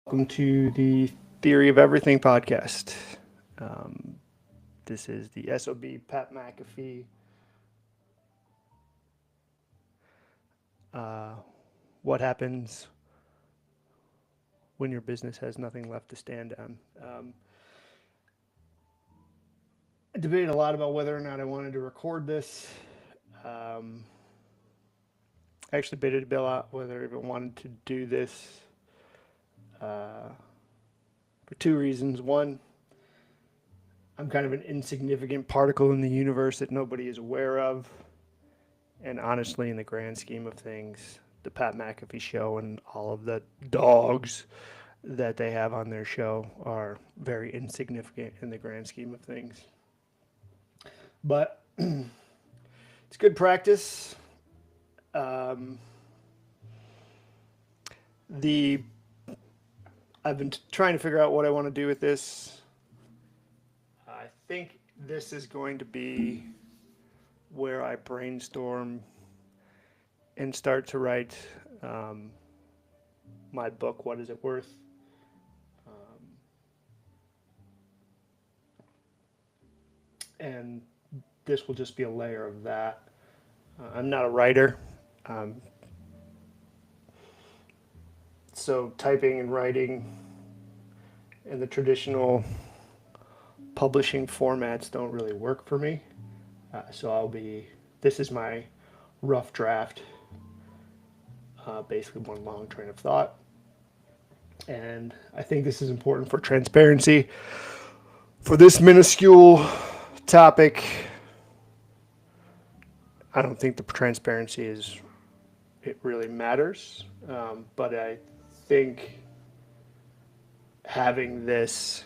Welcome to the Theory of Everything podcast. This is the SOB Pat McAfee. Uh, what happens when your business has nothing left to stand on? I debated a lot about whether or not I wanted to record this. I actually debated a lot whether I even wanted to do this for two reasons. One, I'm kind of an insignificant particle in the universe that nobody is aware of. And honestly, in the grand scheme of things, the Pat McAfee Show and all of the dogs that they have on their show are very insignificant in the grand scheme of things. But it's good practice. The I've been trying to figure out what I want to do with this. I think this is going to be where I brainstorm and start to write my book, What Is It Worth? And this will just be a layer of that. I'm not a writer. So typing and writing and the traditional publishing formats don't really work for me. This is my rough draft, basically one long train of thought. And I think this is important for transparency. For this minuscule topic, I don't think the transparency it really matters. But I think having this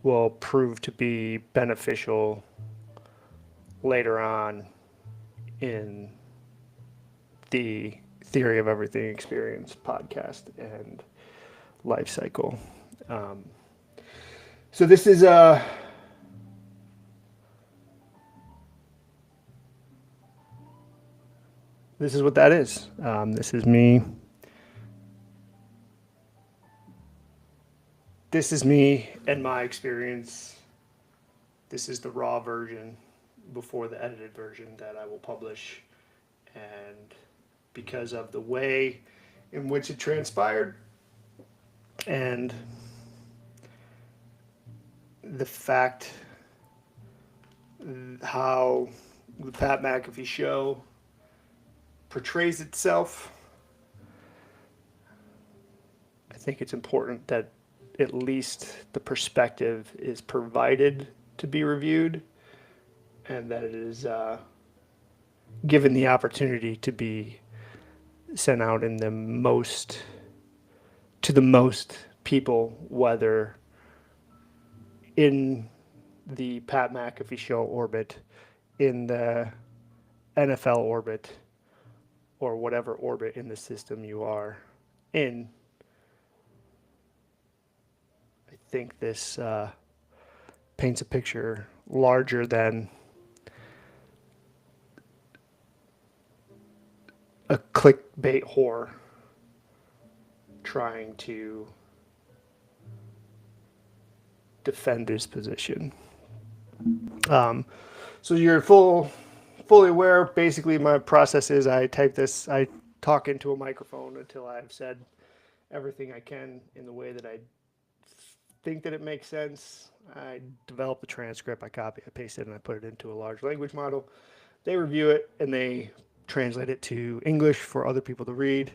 will prove to be beneficial later on in the Theory of Everything experience podcast and life cycle. So this is what that is. This is me. This is me and my experience. This is the raw version before the edited version that I will publish. And because of the way in which it transpired and the fact how the Pat McAfee Show portrays itself, I think it's important that at least the perspective is provided to be reviewed and that it is given the opportunity to be sent out in the most people, whether in the Pat McAfee Show orbit, in the NFL orbit, or whatever orbit in the system you are in. I think this paints a picture larger than a clickbait whore trying to defend his position. So you're fully aware. Basically, my process is I talk into a microphone until I've said everything I can in the way that I think that it makes sense. I develop the transcript, I copy, I paste it, and I put it into a large language model. They review it and they translate it to English for other people to read.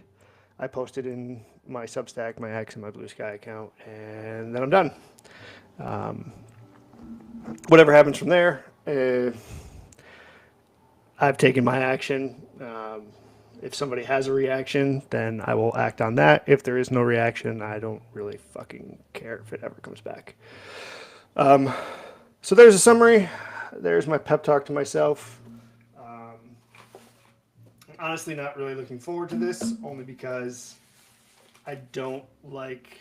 I post it in my Substack, my X, and my Blue Sky account, and then I'm done. Whatever happens from there, I've taken my action. If somebody has a reaction, then I will act on that. If there is no reaction, I don't really fucking care if it ever comes back. So there's a summary. There's my pep talk to myself. I'm honestly not really looking forward to this, only because I don't like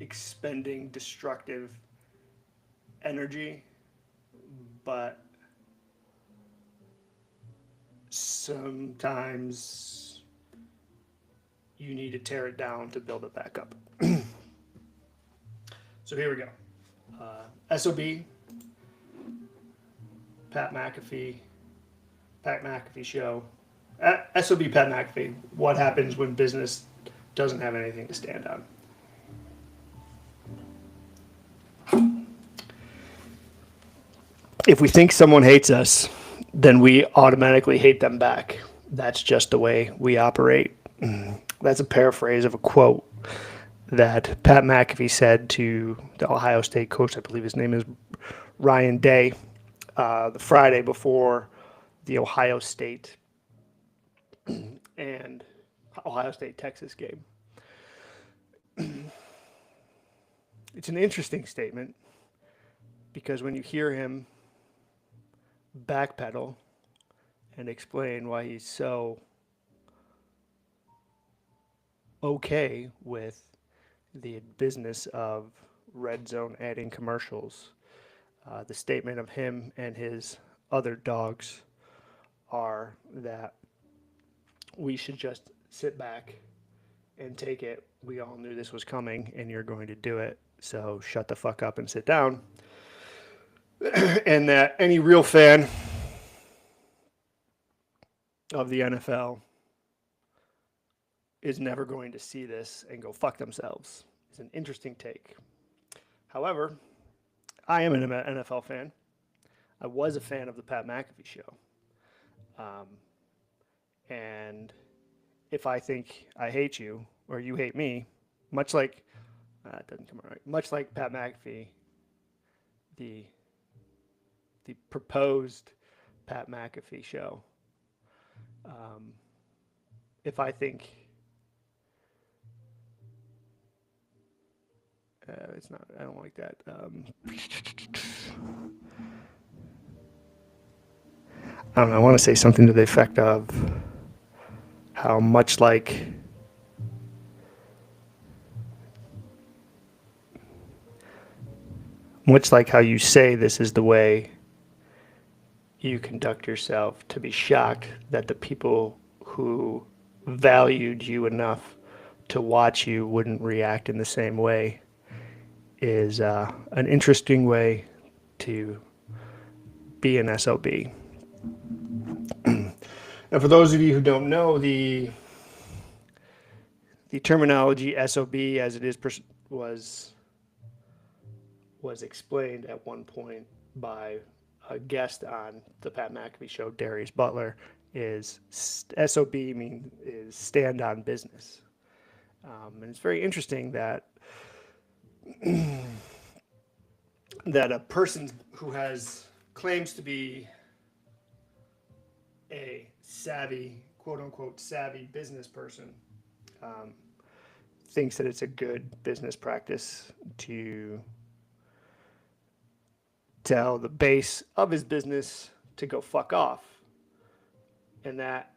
expending destructive energy, but sometimes you need to tear it down to build it back up. So here we go. SOB, Pat McAfee Show. SOB Pat McAfee, what happens when business doesn't have anything to stand on? If we think someone hates us, then we automatically hate them back. That's just the way we operate. That's a paraphrase of a quote that Pat McAfee said to the Ohio State coach, I believe his name is Ryan Day, the Friday before the Ohio State and Ohio State-Texas game. It's an interesting statement because when you hear him backpedal and explain why he's so okay with the business of RedZone adding commercials, the statement of him and his other dogs are that we should just sit back and take it. We all knew this was coming and you're going to do it. So shut the fuck up and sit down. And that any real fan of the NFL is never going to see this and go fuck themselves. It's an interesting take. However, I am an NFL fan. I was a fan of the Pat McAfee Show. And if I think I hate you or you hate me, much like, it doesn't come out right, much like Pat McAfee, the proposed Pat McAfee Show, if I think it's not, I don't like that. I don't know, I want to say something to the effect of how much like how you say this is the way you conduct yourself, to be shocked that the people who valued you enough to watch you wouldn't react in the same way is an interesting way to be an SOB. Now, for those of you who don't know, the terminology SOB as it is was explained at one point by a guest on the Pat McAfee Show, Darius Butler, is SOB is stand on business. And it's very interesting that that a person who claims to be a savvy, quote unquote, savvy business person, thinks that it's a good business practice to tell the base of his business to go fuck off. And that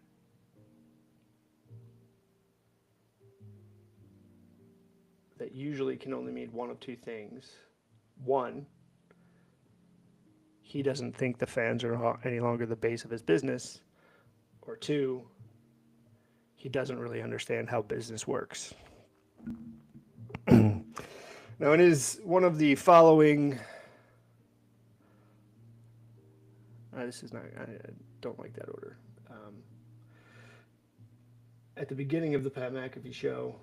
usually can only mean one of two things. One, he doesn't think the fans are any longer the base of his business. Or two, he doesn't really understand how business works. Now, it is one of the following. This is not. I don't like that order. At the beginning of the Pat McAfee Show,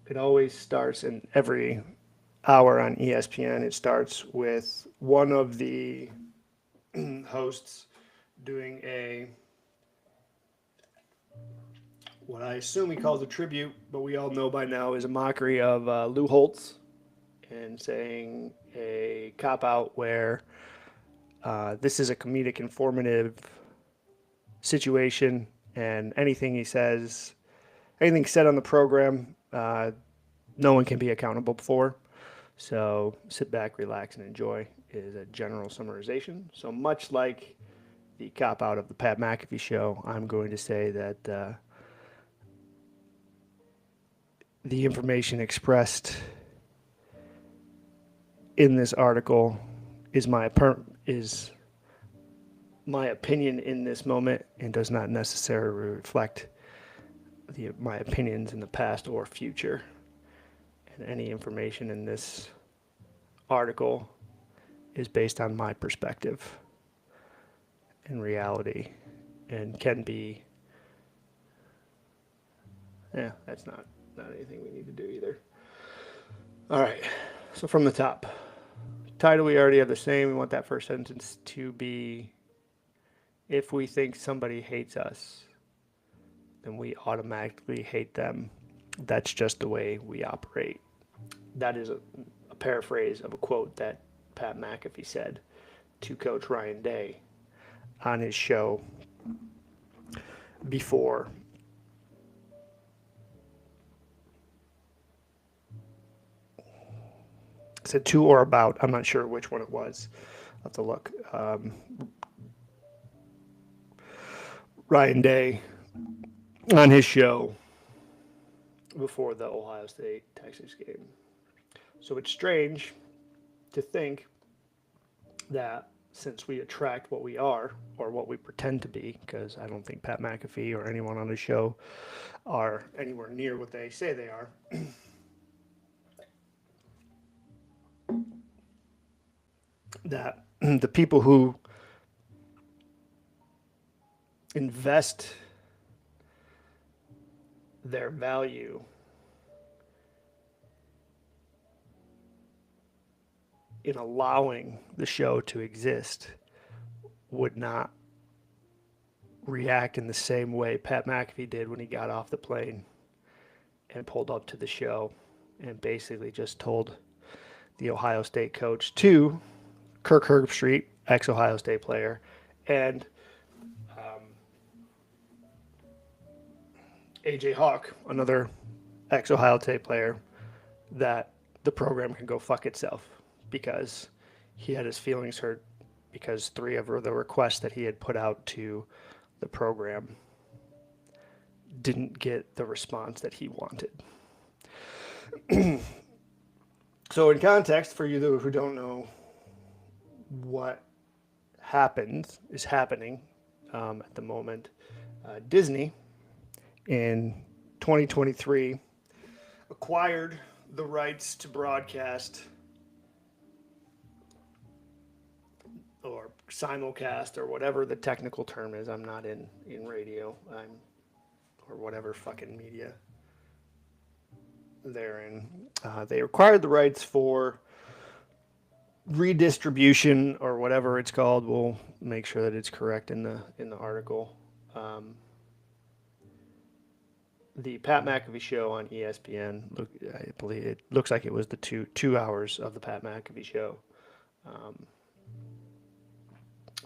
it always starts, in every hour on ESPN, it starts with one of the hosts doing what I assume he calls a tribute, but we all know by now is a mockery of Lou Holtz, and saying a cop-out where this is a comedic, informative situation, and anything said on the program, no one can be accountable for. So sit back, relax, and enjoy is a general summarization. So much like the cop-out of the Pat McAfee Show, I'm going to say that the information expressed in this article is my opinion in this moment and does not necessarily reflect my opinions in the past or future. And any information in this article is based on my perspective and reality, and can be, that's not anything we need to do either. All right, so from the top. Title we already have the same. We want that first sentence to be, if we think somebody hates us, then we automatically hate them. That's just the way we operate. That is a paraphrase of a quote that Pat McAfee said to Coach Ryan Day on his show before said to or about, I'm not sure which one it was. I'll have to look. Ryan Day on his show before the Ohio State Texas game. So it's strange to think that since we attract what we are, or what we pretend to be, because I don't think Pat McAfee or anyone on his show are anywhere near what they say they are. That the people who invest their value in allowing the show to exist would not react in the same way Pat McAfee did when he got off the plane and pulled up to the show and basically just told the Ohio State coach to Kirk Herbstreit, ex-Ohio State player, and A.J. Hawk, another ex-Ohio State player, that the program can go fuck itself because he had his feelings hurt because 3 of the requests that he had put out to the program didn't get the response that he wanted. So in context, for you who don't know what is happening at the moment, Disney in 2023 acquired the rights to broadcast or simulcast or whatever the technical term is. I'm not in radio, or whatever fucking media they're in. They acquired the rights for redistribution or whatever it's called. We'll make sure that it's correct in the article. The Pat McAfee Show on ESPN. I believe it looks like it was the two hours of the Pat McAfee Show,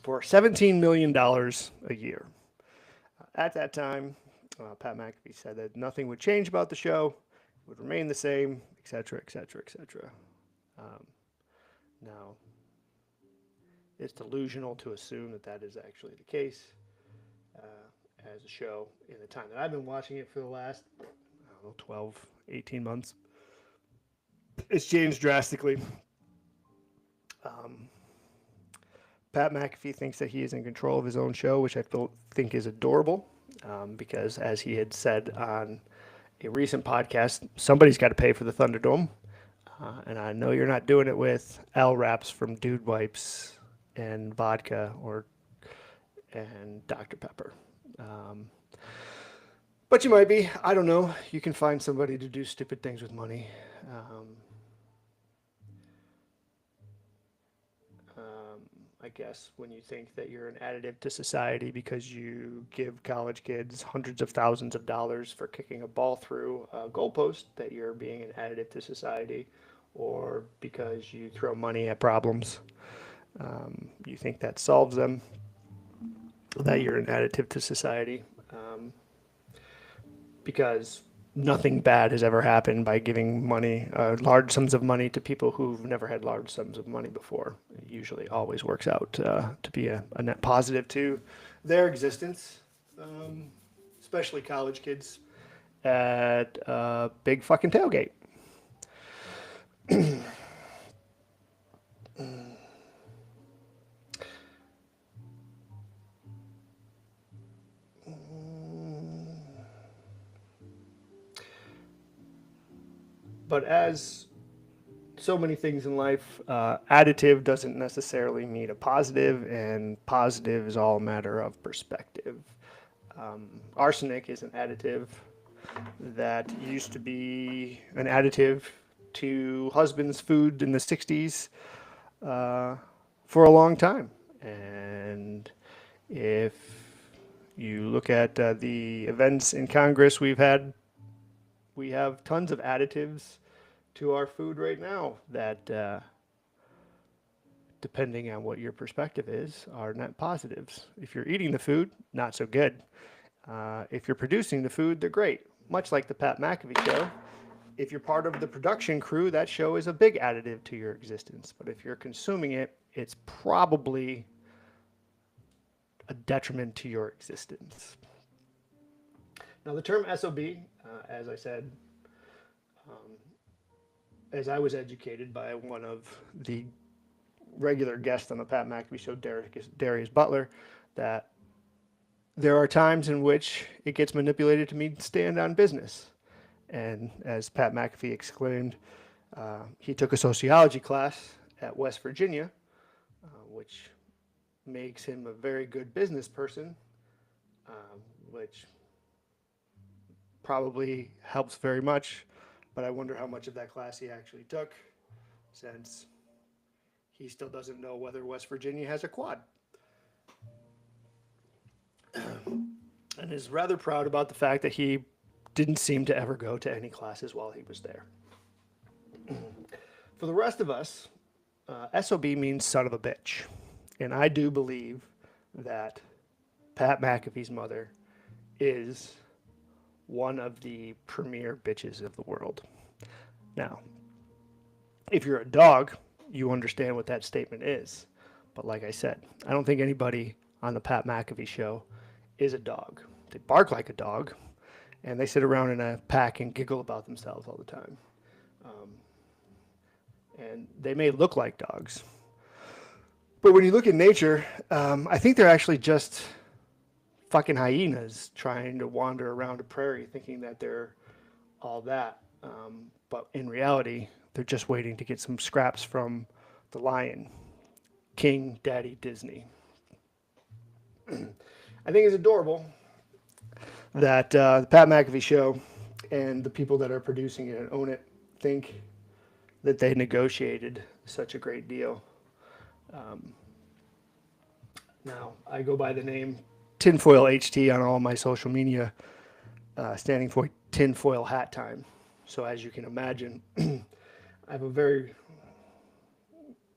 for $17 million a year. At that time, Pat McAfee said that nothing would change about the show, it would remain the same, etc., etc., etc. Now, it's delusional to assume that is actually the case. As a show, in the time that I've been watching it for the last, 12, 18 months, it's changed drastically. Pat McAfee thinks that he is in control of his own show, which I think is adorable, because as he had said on a recent podcast, somebody's got to pay for the Thunderdome, and I know you're not doing it with L-Wraps from Dude Wipes and vodka and Dr. Pepper. But you might be. I don't know. You can find somebody to do stupid things with money. I guess when you think that you're an additive to society because you give college kids hundreds of thousands of dollars for kicking a ball through a goalpost, that you're being an additive to society, or because you throw money at problems, you think that solves them, that you're an additive to society, because nothing bad has ever happened by giving money, large sums of money, to people who've never had large sums of money before. It usually always works out to be a net positive to their existence, especially college kids at a big fucking tailgate. But as so many things in life, additive doesn't necessarily mean a positive, and positive is all a matter of perspective. Arsenic is an additive that used to be an additive to husband's food in the 60s for a long time. And if you look at the events in Congress we have tons of additives to our food right now that, depending on what your perspective is, are net positives. If you're eating the food, not so good. If you're producing the food, they're great. Much like the Pat McAfee Show, if you're part of the production crew, that show is a big additive to your existence. But if you're consuming it, it's probably a detriment to your existence. Now, the term SOB, as I said, as I was educated by one of the regular guests on the Pat McAfee Show, Darius Butler, that there are times in which it gets manipulated to mean stand on business. And as Pat McAfee exclaimed, he took a sociology class at West Virginia, which makes him a very good business person, which probably helps very much. But I wonder how much of that class he actually took, since he still doesn't know whether West Virginia has a quad. And is rather proud about the fact that he didn't seem to ever go to any classes while he was there. For the rest of us, SOB means son of a bitch. And I do believe that Pat McAfee's mother is one of the premier bitches of the world. Now, if you're a dog, you understand what that statement is. But like I said, I don't think anybody on the Pat McAfee Show is a dog. They bark like a dog, and they sit around in a pack and giggle about themselves all the time. And they may look like dogs. But when you look at nature, I think they're actually just fucking hyenas trying to wander around a prairie thinking that they're all that. But in reality, they're just waiting to get some scraps from the lion, King Daddy Disney. I think it's adorable that the Pat McAfee Show and the people that are producing it and own it think that they negotiated such a great deal. Now, I go by the name Tinfoil HT on all my social media, standing for Tinfoil Hat Time. So as you can imagine, I have a very,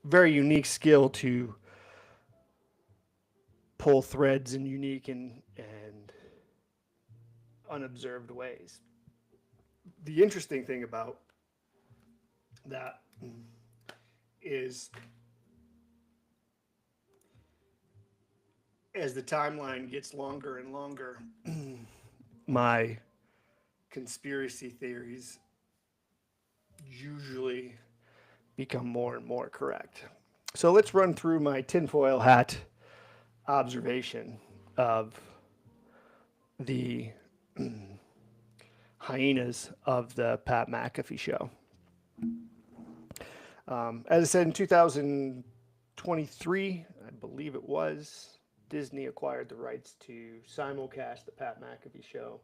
very unique skill to pull threads in unique and unobserved ways. The interesting thing about that is, as the timeline gets longer and longer, my conspiracy theories usually become more and more correct. So let's run through my tinfoil hat observation of the hyenas of the Pat McAfee Show. As I said, in 2023, I believe it was, Disney acquired the rights to simulcast the Pat McAfee Show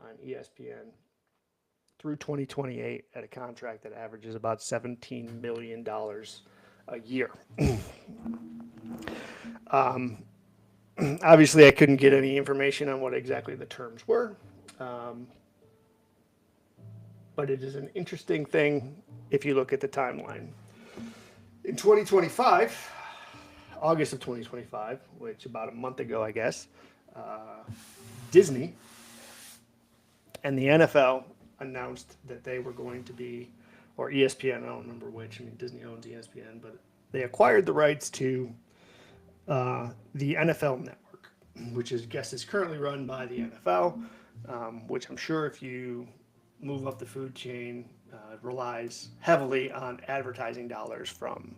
on ESPN through 2028 at a contract that averages about $17 million a year. Obviously, I couldn't get any information on what exactly the terms were, but it is an interesting thing if you look at the timeline. In 2025, August of 2025, which about a month ago, I guess, Disney and the NFL announced that they were going to be, or ESPN, I don't remember which, I mean, Disney owns ESPN, but they acquired the rights to the NFL network, which I guess is currently run by the NFL, which I'm sure if you move up the food chain, relies heavily on advertising dollars from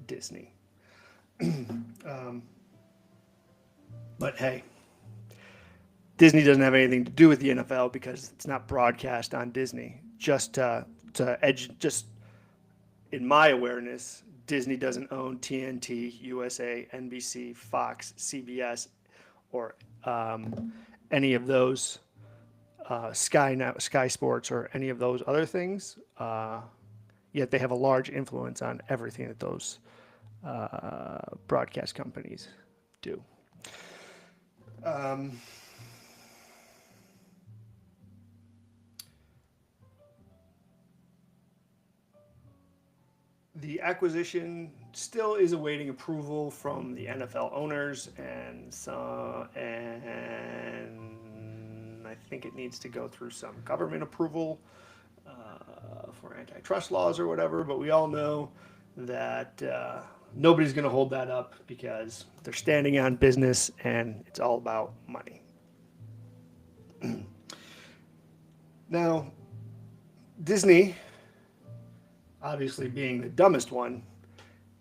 Disney. But hey, Disney doesn't have anything to do with the NFL because it's not broadcast on Disney. Just to edge, just in my awareness, Disney doesn't own TNT, USA, NBC, Fox, CBS, or any of those Sky Sports, or any of those other things. Yet they have a large influence on everything that those broadcast companies do. The acquisition still is awaiting approval from the NFL owners, and I think it needs to go through some government approval for antitrust laws or whatever. But we all know that nobody's going to hold that up because they're standing on business, and it's all about money. Now, Disney, obviously being the dumbest one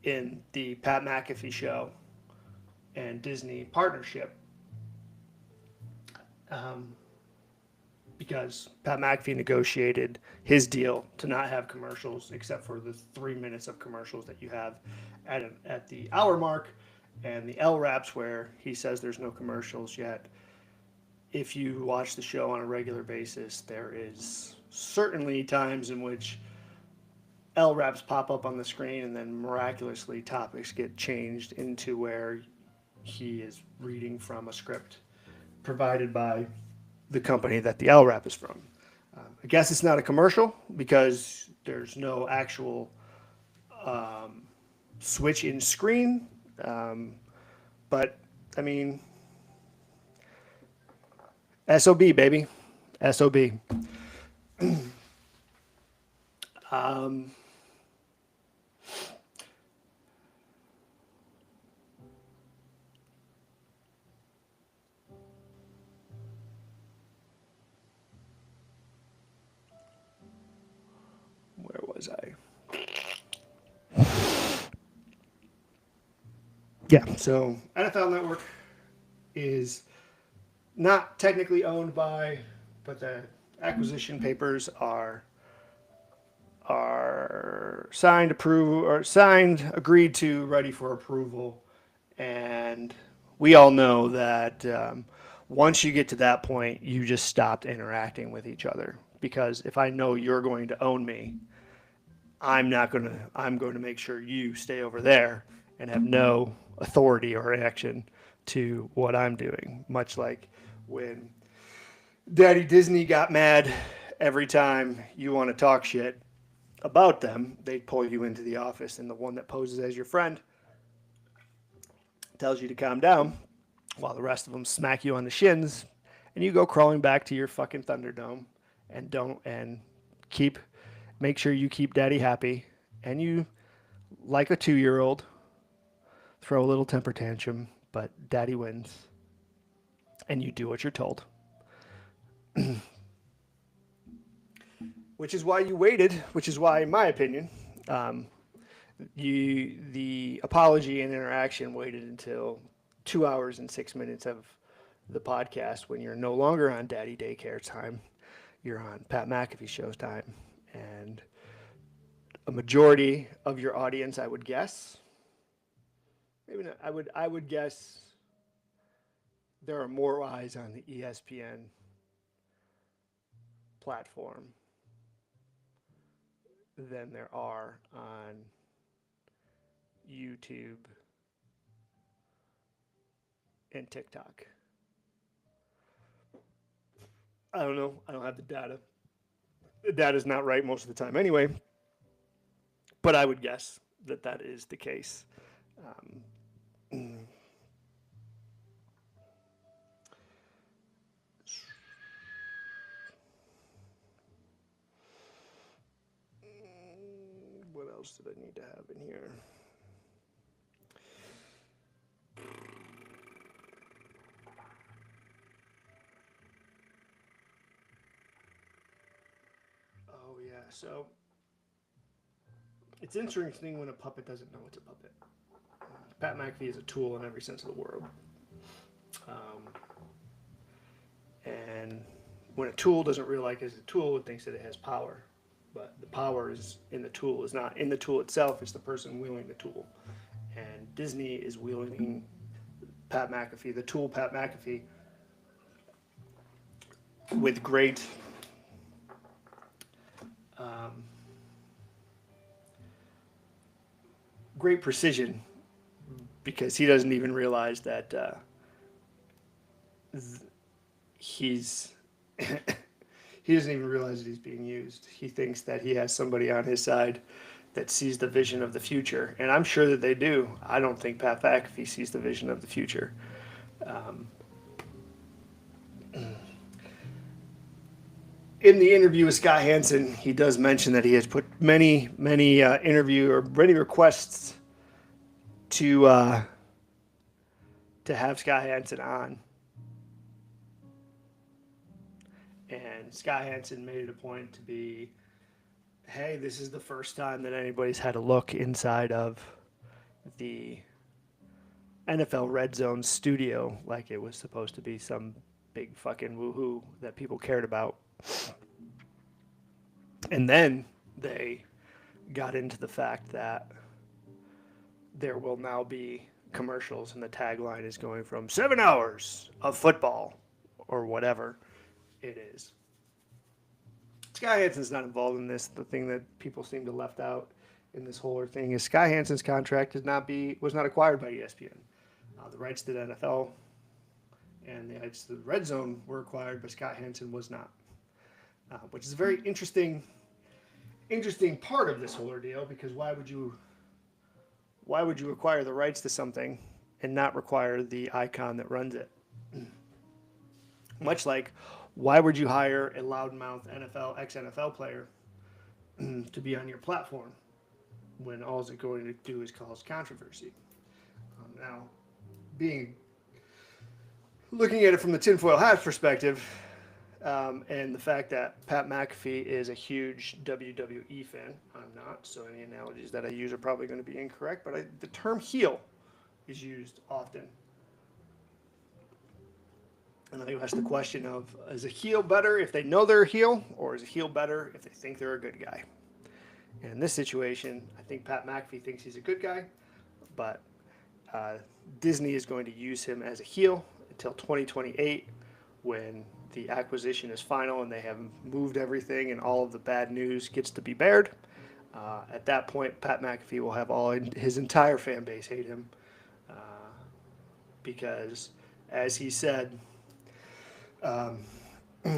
in the Pat McAfee Show and Disney partnership, because Pat McAfee negotiated his deal to not have commercials except for the 3 minutes of commercials that you have at the hour mark, and the L wraps where he says there's no commercials yet. If you watch the show on a regular basis, there is certainly times in which L wraps pop up on the screen, and then miraculously topics get changed into where he is reading from a script provided by the company that the L wrap is from. I guess it's not a commercial because there's no actual switch in screen. But I mean, SOB, baby. SOB. Where was I? Yeah, so NFL Network is not technically owned by, but the acquisition papers are signed, agreed to, ready for approval. And we all know that once you get to that point, you just stopped interacting with each other. Because if I know you're going to own me, I'm going to make sure you stay over there and have no authority or reaction to what I'm doing. Much like when Daddy Disney got mad every time you want to talk shit about them, they'd pull you into the office, and the one that poses as your friend tells you to calm down while the rest of them smack you on the shins, and you go crawling back to your fucking Thunderdome and make sure you keep Daddy happy, and you, like a 2-year-old, throw a little temper tantrum, but Daddy wins, and you do what you're told. Which is why you waited, which is why, in my opinion, the apology and interaction waited until 2 hours and 6 minutes of the podcast, when you're no longer on Daddy Daycare time. You're on Pat McAfee Show's time. And a majority of your audience, I would guess, maybe not, I would guess there are more eyes on the ESPN platform than there are on YouTube and TikTok. I don't know. I don't have the data. The data's not right most of the time anyway, but I would guess that that is the case. What else did I need to have in here? Oh, yeah. So it's interesting when a puppet doesn't know it's a puppet. Pat McAfee is a tool in every sense of the word. And when a tool doesn't realize it's a tool, it thinks that it has power. But the power is in the tool, is not in the tool itself, it's the person wielding the tool. And Disney is wielding Pat McAfee, the tool Pat McAfee, with great precision, because he doesn't even realize that he's he doesn't even realize that he's being used. He thinks that he has somebody on his side that sees the vision of the future, and I'm sure that they do. I don't think Pat McAfee sees the vision of the future. In the interview with Scott Hansen, he does mention that he has put many requests to have Scott Hansen on, and Scott Hansen made it a point to be, hey, this is the first time that anybody's had a look inside of the NFL RedZone studio like it was supposed to be some big fucking woohoo that people cared about. And then they got into the fact that there will now be commercials, and the tagline is going from 7 hours of football or whatever it is. Sky Hansen's not involved in this. The thing that people seem to left out in this whole thing is Sky Hansen's contract was not acquired by ESPN. The rights to the NFL and the rights to the RedZone were acquired, but Scott Hansen was not. Which is a very interesting part of this whole ordeal, because why would you acquire the rights to something and not require the icon that runs it? Much like, why would you hire a loudmouth ex-NFL player to be on your platform when all it's going to do is cause controversy? Now, looking at it from the tinfoil hat perspective, and the fact that Pat McAfee is a huge WWE fan, I'm not, so any analogies that I use are probably going to be incorrect, but the term heel is used often. And I ask the question of, is a heel better if they know they're a heel, or is a heel better if they think they're a good guy? And in this situation, I think Pat McAfee thinks he's a good guy, but Disney is going to use him as a heel until 2028, when the acquisition is final and they have moved everything and all of the bad news gets to be bared. At that point, Pat McAfee will have his entire fan base hate him, because, as he said,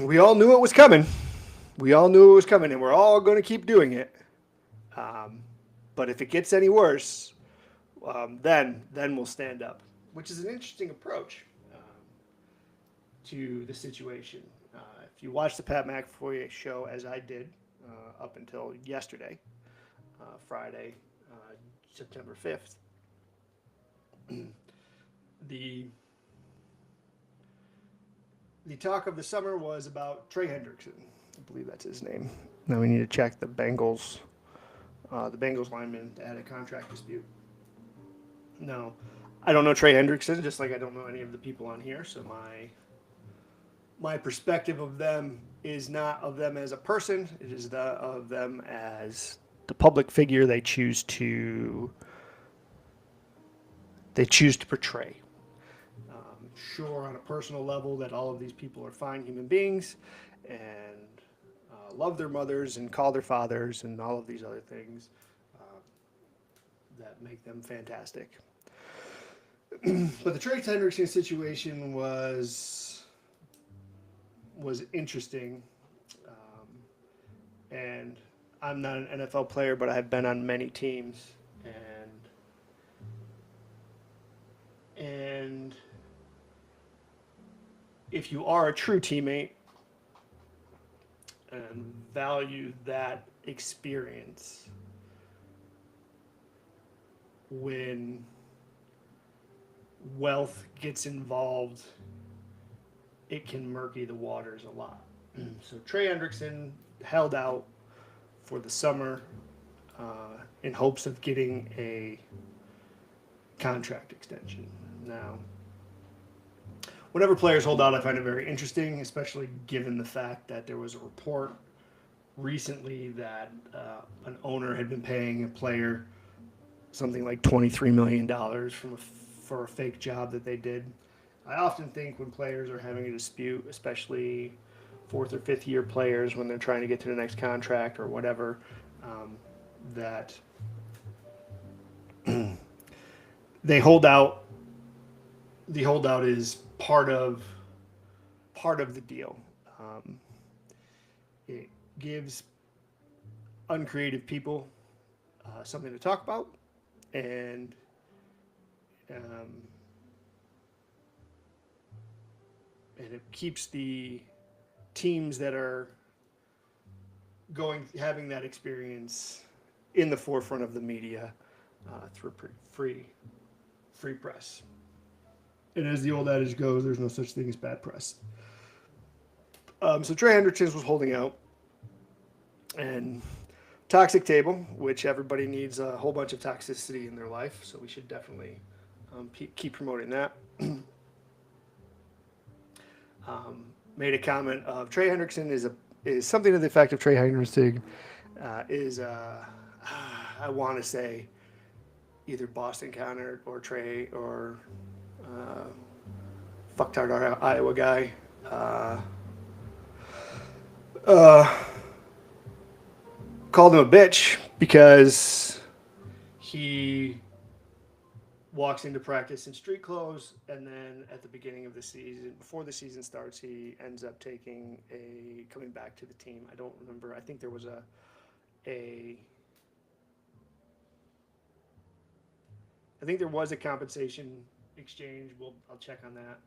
we all knew it was coming. We all knew it was coming, and we're all going to keep doing it. But if it gets any worse, then we'll stand up, which is an interesting approach to the situation. If you watch the Pat McAfee Show, as I did up until yesterday, Friday, September 5th, the talk of the summer was about Trey Hendrickson. I believe that's his name. Now we need to check the Bengals lineman that had a contract dispute. No, I don't know Trey Hendrickson, just like I don't know any of the people on here, so my perspective of them is not of them as a person. It is of them as the public figure they choose to portray. Sure, on a personal level, that all of these people are fine human beings and love their mothers and call their fathers and all of these other things that make them fantastic. But the Trey Hendrickson situation was interesting, and I'm not an NFL player, but I've been on many teams, and if you are a true teammate and value that experience, when wealth gets involved, it can murky the waters a lot. So Trey Hendrickson held out for the summer in hopes of getting a contract extension. Now, whenever players hold out, I find it very interesting, especially given the fact that there was a report recently that an owner had been paying a player something like $23 million for a fake job that they did. I often think when players are having a dispute, especially fourth or fifth year players, when they're trying to get to the next contract or whatever, that they hold out. The holdout is part of the deal. Um, it gives uncreative people something to talk about, and um, and it keeps the teams that are having that experience in the forefront of the media through free press. And as the old adage goes, there's no such thing as bad press. So Trey Hendrickson was holding out, and toxic table, which everybody needs a whole bunch of toxicity in their life, so we should definitely keep promoting that. Made a comment of Trey Hendrickson is something to the effect of Trey Hendrickson is I want to say either Boston Connor or Trey or fucktard our Iowa guy. Called him a bitch because he walks into practice in street clothes, and then at the beginning of the season, before the season starts, he ends up coming back to the team. I don't remember. I think there was a compensation exchange. I'll check on that.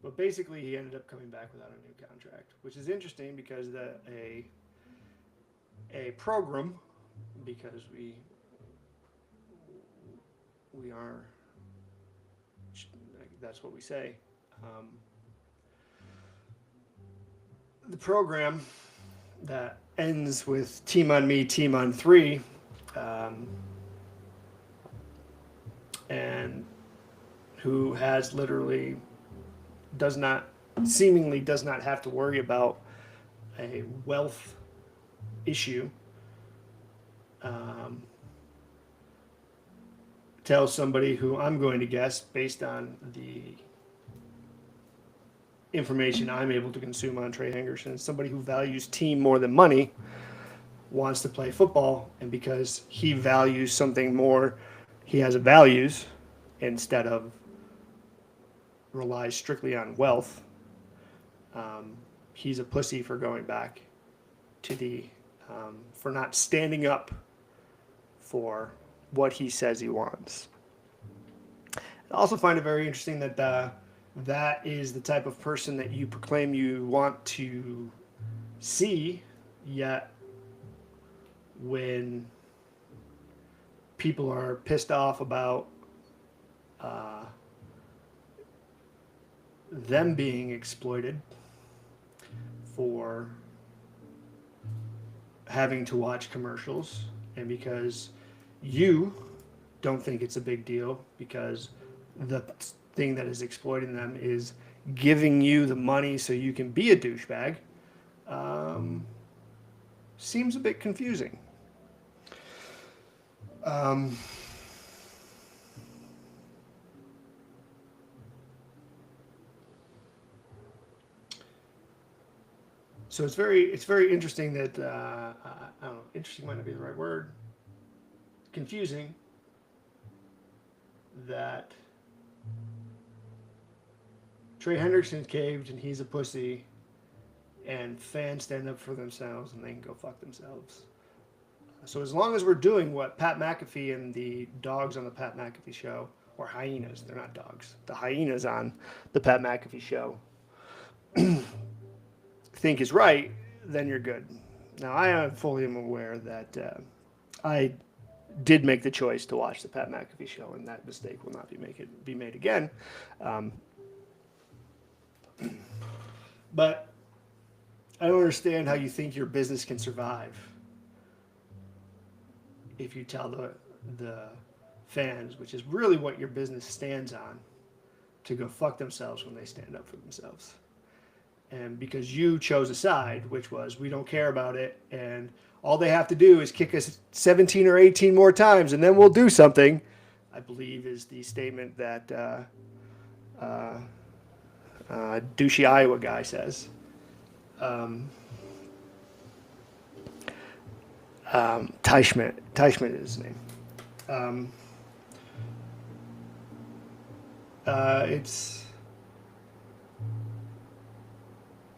But basically, he ended up coming back without a new contract, which is interesting because a program, because we are, that's what we say. The program that ends with team on me, team on three, and who has seemingly does not have to worry about a wealth issue, tells somebody who I'm going to guess, based on the information I'm able to consume on Trey Hendrickson, somebody who values team more than money, wants to play football, and because he values something more, he has values instead of relies strictly on wealth. He's a pussy for going back to for not standing up for what he says he wants. I also find it very interesting that that is the type of person that you proclaim you want to see, yet when people are pissed off about them being exploited for having to watch commercials, and because you don't think it's a big deal because the thing that is exploiting them is giving you the money so you can be a douchebag, seems a bit confusing. So it's very interesting that I don't know. Interesting might not be the right word. Confusing that Trey Hendrickson caved and he's a pussy, and fans stand up for themselves and they can go fuck themselves. So as long as we're doing what Pat McAfee and the dogs on the Pat McAfee Show, or hyenas, they're not dogs, the hyenas on the Pat McAfee Show, think is right, then you're good. Now, I am fully aware that I did make the choice to watch the Pat McAfee Show, and that mistake will not be made again. But I don't understand how you think your business can survive if you tell the fans, which is really what your business stands on, to go fuck themselves when they stand up for themselves. And because you chose a side, which was we don't care about it, and all they have to do is kick us 17 or 18 more times, and then we'll do something, I believe is the statement that douchey Iowa guy says. Teichmann is his name.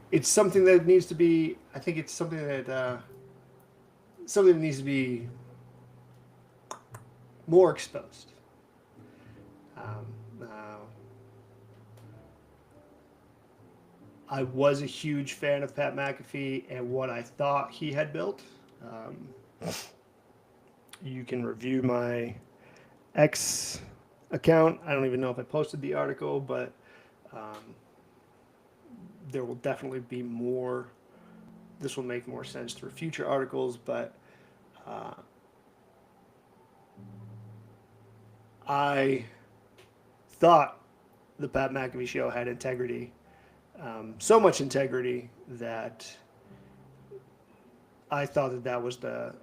It's something that needs to be. I think it's something that needs to be more exposed. I was a huge fan of Pat McAfee and what I thought he had built. You can review my X account. I don't even know if I posted the article, but there will definitely be more. This will make more sense through future articles, but I thought the Pat McAfee Show had integrity, so much integrity that I thought that was the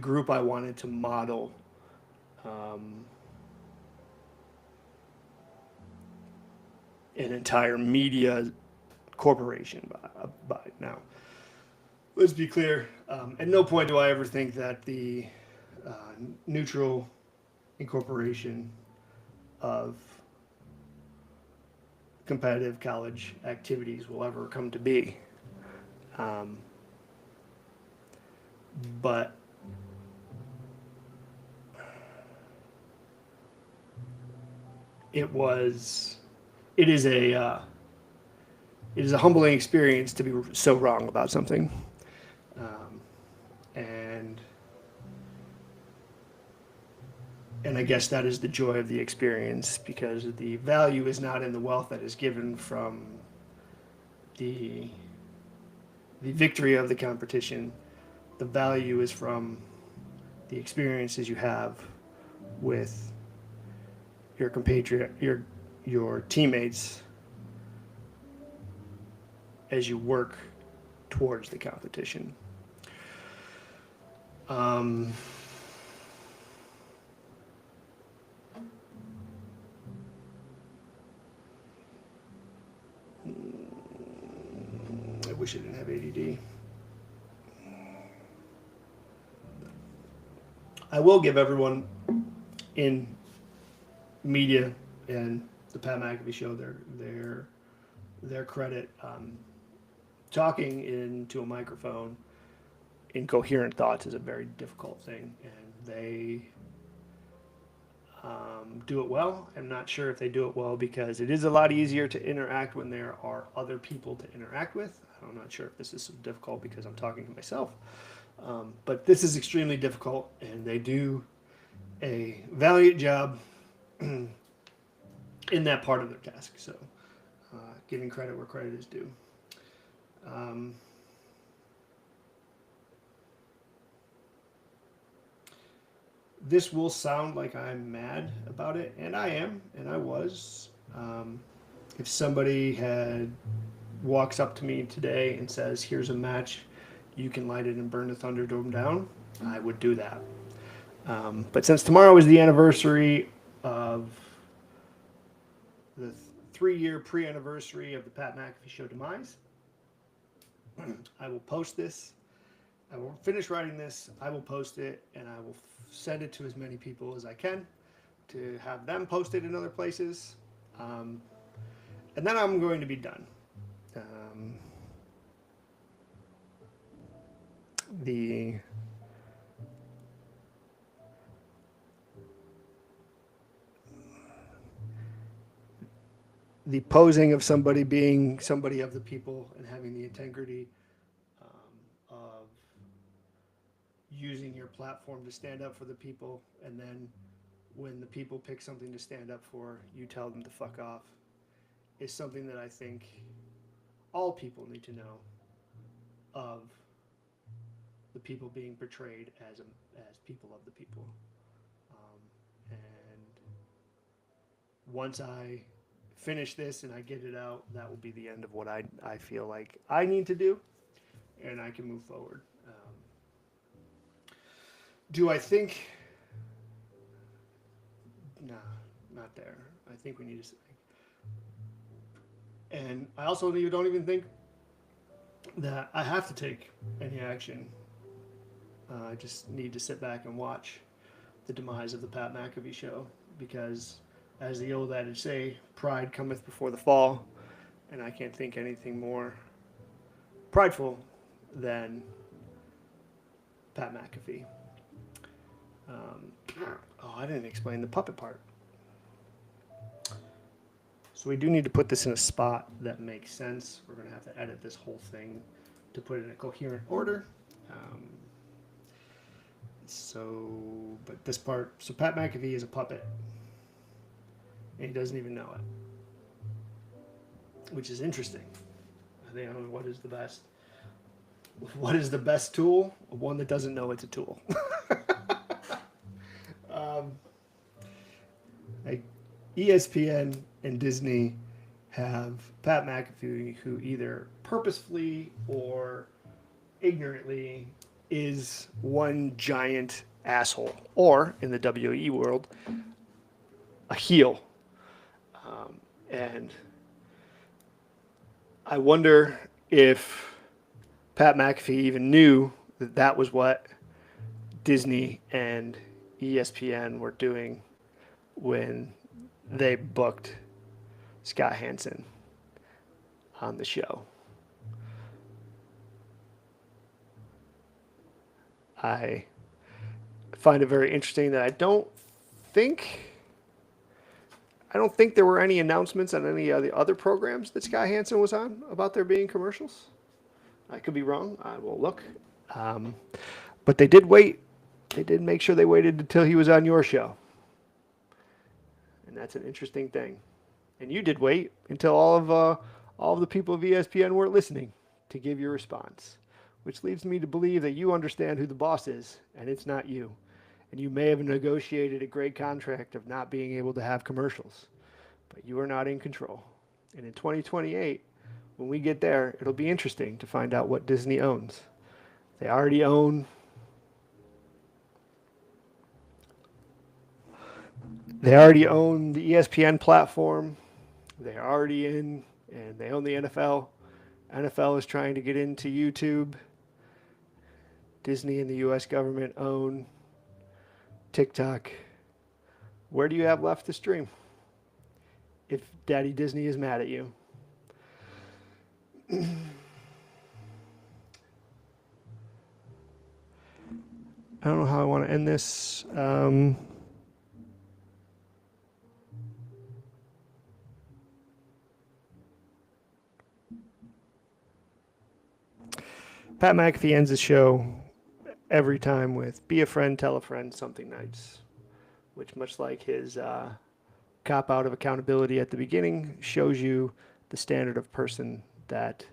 group I wanted to model an entire media corporation by. Now, let's be clear. At no point do I ever think that the neutral incorporation of competitive college activities will ever come to be. But it is a humbling experience to be so wrong about something. And I guess that is the joy of the experience, because the value is not in the wealth that is given from the victory of the competition. The value is from the experiences you have with your compatriot, your teammates, as you work towards the competition. I wish I didn't have ADD. I will give everyone in media and the Pat McAfee Show their credit. Talking into a microphone in coherent thoughts is a very difficult thing, and they do it well. I'm not sure if they do it well because it is a lot easier to interact when there are other people to interact with. I'm not sure if this is so difficult because I'm talking to myself. But this is extremely difficult, and they do a valiant job in that part of their task. So giving credit where credit is due. This will sound like I'm mad about it, and I am, and I was. If somebody walks up to me today and says, here's a match, you can light it and burn the Thunderdome down, I would do that. But since tomorrow is the anniversary of the 3-year pre-anniversary of the Pat McAfee Show demise, I will post this. I will finish writing this. I will post it, and I will send it to as many people as I can to have them post it in other places. And then I'm going to be done. The posing of somebody being somebody of the people and having the integrity of using your platform to stand up for the people, and then when the people pick something to stand up for, you tell them to fuck off, is something that I think all people need to know of the people being portrayed as people of the people. And once I finish this and I get it out, that will be the end of what I feel like I need to do, and I can move forward. Do I think? Nah, not there. I think we need to. And I also don't even think that I have to take any action. I just need to sit back and watch the demise of the Pat McAfee Show, because, as the old adage say, pride cometh before the fall, and I can't think anything more prideful than Pat McAfee. I didn't explain the puppet part. So we do need to put this in a spot that makes sense. We're going to have to edit this whole thing to put it in a coherent order. But this part, so Pat McAfee is a puppet, and he doesn't even know it, which is interesting. I think, what is the best tool? One that doesn't know it's a tool. Like ESPN and Disney have Pat McAfee, who either purposefully or ignorantly is one giant asshole, or in the WE world, a heel. And I wonder if Pat McAfee even knew that that was what Disney and ESPN were doing when they booked Scott Hansen on the show. I find it very interesting that I don't think there were any announcements on any of the other programs that Scott Hansen was on about there being commercials. I could be wrong. I will look. But they did wait. They did make sure they waited until he was on your show. And that's an interesting thing. And you did wait until all of the people of ESPN weren't listening to give your response, which leads me to believe that you understand who the boss is, and it's not you. And you may have negotiated a great contract of not being able to have commercials, but you are not in control. And in 2028, when we get there, it'll be interesting to find out what Disney owns. They already own the ESPN platform. They're already in, and they own the NFL. NFL is trying to get into YouTube. Disney and the U.S. government own TikTok. Where do you have left to stream if Daddy Disney is mad at you? I don't know how I want to end this. Pat McAfee ends the show every time with "Be a friend, tell a friend something nice," which, much like his cop-out of accountability at the beginning, shows you the standard of person that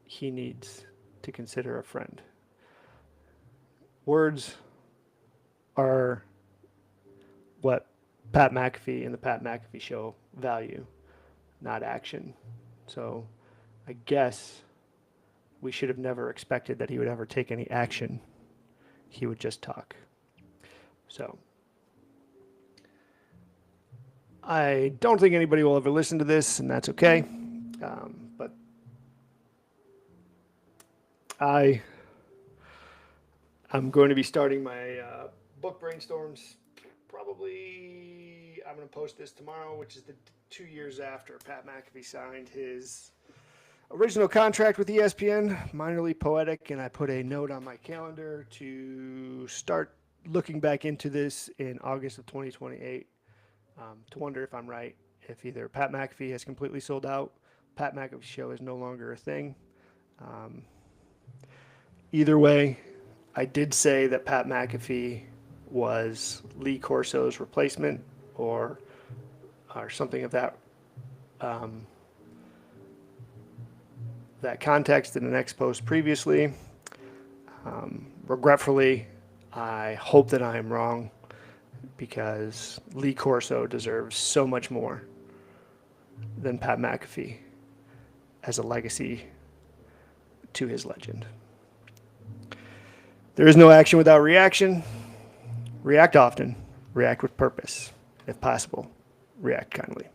he needs to consider a friend. Words are what Pat McAfee and the Pat McAfee Show value, not action. So I guess we should have never expected that he would ever take any action. He would just talk. So I don't think anybody will ever listen to this, and that's okay. But I'm going to be starting my book brainstorms. Probably I'm going to post this tomorrow, which is the 2 years after Pat McAfee signed his original contract with ESPN. Minorly poetic, and I put a note on my calendar to start looking back into this in August of 2028 to wonder if I'm right, if either Pat McAfee has completely sold out, Pat McAfee Show is no longer a thing. Either way, I did say that Pat McAfee was Lee Corso's replacement, or something of that that context in the next post previously. Regretfully, I hope that I am wrong, because Lee Corso deserves so much more than Pat McAfee as a legacy to his legend. There is no action without reaction. React often. React with purpose. If possible, react kindly.